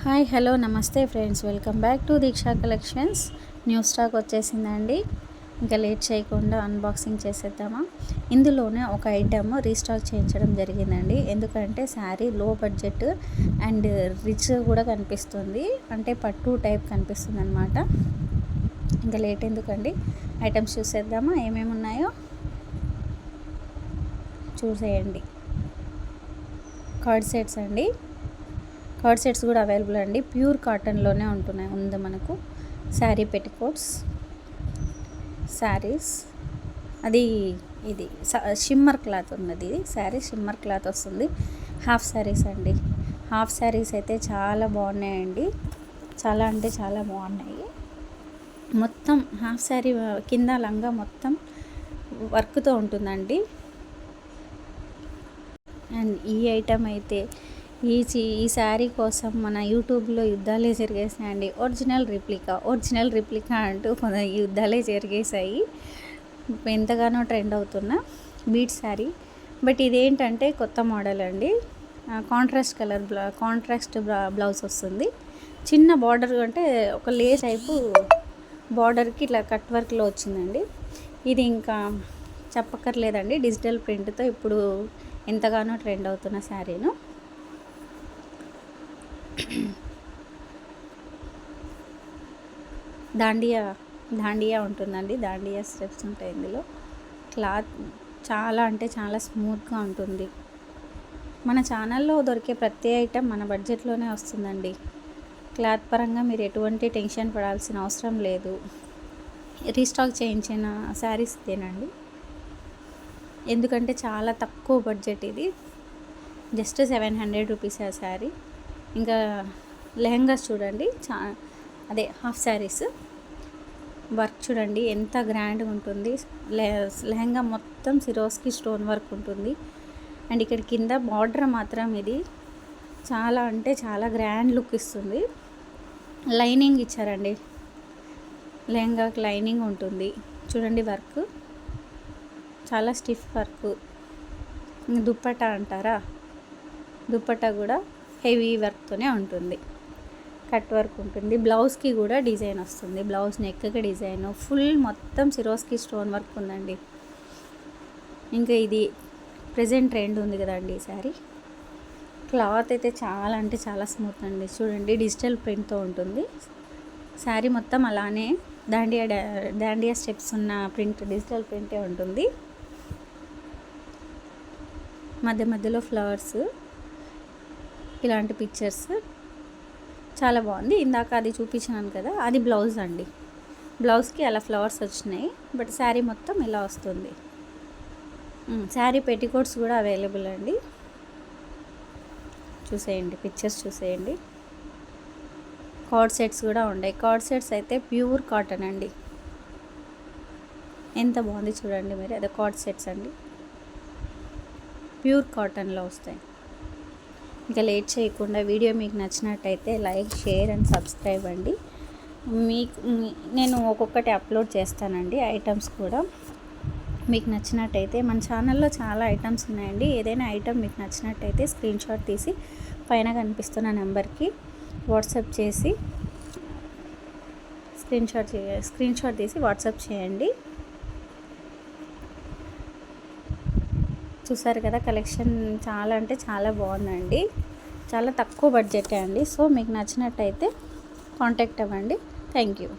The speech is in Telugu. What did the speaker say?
హాయ్ హలో నమస్తే friends, welcome back to Diksha collections. New stock వచ్చేసిందండి. ఇంకా లేట్ చేయకుండా అన్బాక్సింగ్ చేసేద్దామా. ఇందులోనే ఒక ఐటమ్ రీస్టాక్ చేయించడం జరిగిందండి. ఎందుకంటే శారీ లో బడ్జెట్ అండ్ రిచ్ కూడా కనిపిస్తుంది, అంటే పట్టు టైప్ కనిపిస్తుంది అనమాట. ఇంకా లేట్ ఎందుకండి, ఐటమ్స్ చూసేద్దామా ఏమేమి ఉన్నాయో. చూసేయండి. కార్డ్ సెట్స్ అండి. కార్డ్ సెట్స్ కూడా అవైలబుల్ అండి. ప్యూర్ కాటన్లోనే ఉంది మనకు. శారీ పెట్టికోట్స్, శారీస్, అది ఇది షిమ్మర్ క్లాత్ ఉన్నది. ఇది శారీ షిమ్మర్ క్లాత్ వస్తుంది. హాఫ్ శారీస్ అండి. హాఫ్ శారీస్ అయితే చాలా బాగున్నాయండి, చాలా అంటే చాలా బాగున్నాయి. మొత్తం హాఫ్ శారీ కింద లంగా మొత్తం వర్క్తో ఉంటుందండి. అండ్ ఈ ఐటమ్ అయితే ఈ శారీ కోసం మన యూట్యూబ్లో యుద్ధాలే జరిగేసాయండి. ఒరిజినల్ రిప్లికా అంటూ కొంత యుద్ధాలే జరిగేసాయి. ఎంతగానో ట్రెండ్ అవుతున్న బీట్ శారీ. బట్ ఇదేంటంటే కొత్త మోడల్ అండి. కాంట్రాస్ట్ బ్లౌజ్ వస్తుంది. చిన్న బార్డర్ అంటే ఒక లేస్ టైపు బార్డర్కి ఇట్లా కట్ వర్క్లో వచ్చిందండి. ఇది ఇంకా చెప్పక్కర్లేదండి, డిజిటల్ ప్రింట్తో ఇప్పుడు ఎంతగానో ట్రెండ్ అవుతున్న శారీను. దాండియా ఉంటుందండి. దాండియా స్టెప్స్ ఉంటాయి ఇందులో. క్లాత్ చాలా అంటే చాలా స్మూత్గా ఉంటుంది. మన ఛానల్లో దొరికే ప్రతి ఐటెం మన బడ్జెట్లోనే వస్తుందండి. క్లాత్ పరంగా మీరు ఎటువంటి టెన్షన్ పడాల్సిన అవసరం లేదు. రీస్టాక్ చేయించిన శారీస్ ఇదేనండి. ఎందుకంటే చాలా తక్కువ బడ్జెట్ ఇది. జస్ట్ 700 రూపీస్ ఆ శారీ. ఇంకా లెహంగాస్ చూడండి, అదే హాఫ్ శారీస్ వర్క్ చూడండి ఎంత గ్రాండ్గా ఉంటుంది. లెహంగా మొత్తం సిరోస్కి స్టోన్ వర్క్ ఉంటుంది. అండ్ ఇక్కడ కింద బార్డర్ మాత్రం ఇది చాలా అంటే చాలా గ్రాండ్ లుక్ ఇస్తుంది. లైనింగ్ ఇచ్చారండి, లెహంగాకి లైనింగ్ ఉంటుంది చూడండి. వర్క్ చాలా స్టిఫ్ వర్క్. దుప్పట్టా అంటారా, దుప్పట్టా కూడా హెవీ వర్క్తోనే ఉంటుంది. కట్ వర్క్ ఉంటుంది. బ్లౌజ్కి కూడా డిజైన్ వస్తుంది. బ్లౌజ్ నెక్కి డిజైన్ ఫుల్ మొత్తం సిరోస్కి స్టోన్ వర్క్ ఉందండి. ఇంకా ఇది ప్రెజెంట్ ట్రెండ్ ఉంది కదండి ఈ శారీ. క్లాత్ అయితే చాలా అంటే చాలా స్మూత్ అండి. చూడండి డిజిటల్ ప్రింట్తో ఉంటుంది శారీ మొత్తం. అలానే దాండియా స్టెప్స్ ఉన్న ప్రింట్, డిజిటల్ ప్రింటే ఉంటుంది. మధ్యలో ఫ్లవర్స్, ఇలాంటి పిక్చర్స్ చాలా బాగుంది. ఇందాక అది చూపించాను కదా, అది బ్లౌజ్ అండి. బ్లౌజ్కి అలా ఫ్లవర్స్ వచ్చినాయి. బట్ శారీ మొత్తం ఇలా వస్తుంది. శారీ పెట్టికోట్స్ కూడా అవైలబుల్ అండి. చూసేయండి, పిక్చర్స్ చూసేయండి. కార్డ్ సెట్స్ కూడా ఉన్నాయి. కార్డ్ సెట్స్ అయితే ప్యూర్ కాటన్ అండి. ఎంత బాగుంది చూడండి మీరు. అదే కార్డ్ సెట్స్ అండి, ప్యూర్ కాటన్లో వస్తాయి. ఇంకా లేట్ చేయకుండా వీడియో మీకు నచ్చినట్టయితే లైక్, షేర్ అండ్ సబ్స్క్రైబ్ అండి. నేను ఒక్కొక్కటి అప్లోడ్ చేస్తానండి ఐటమ్స్ కూడా. మీకు నచ్చినట్టయితే మన ఛానల్లో చాలా ఐటమ్స్ ఉన్నాయండి. ఏదైనా ఐటమ్ మీకు నచ్చినట్టయితే స్క్రీన్ షాట్ తీసి పైన కనిపిస్తున్న నెంబర్కి వాట్సాప్ చేసి స్క్రీన్ షాట్ తీసి వాట్సాప్ చేయండి. చూసారు కదా, కలెక్షన్ చాలా అంటే చాలా బాగుందండి. చాలా తక్కువ బడ్జెటే అండి. సో మీకు నచ్చినట్టయితే కాంటాక్ట్ అవ్వండి. Thank you.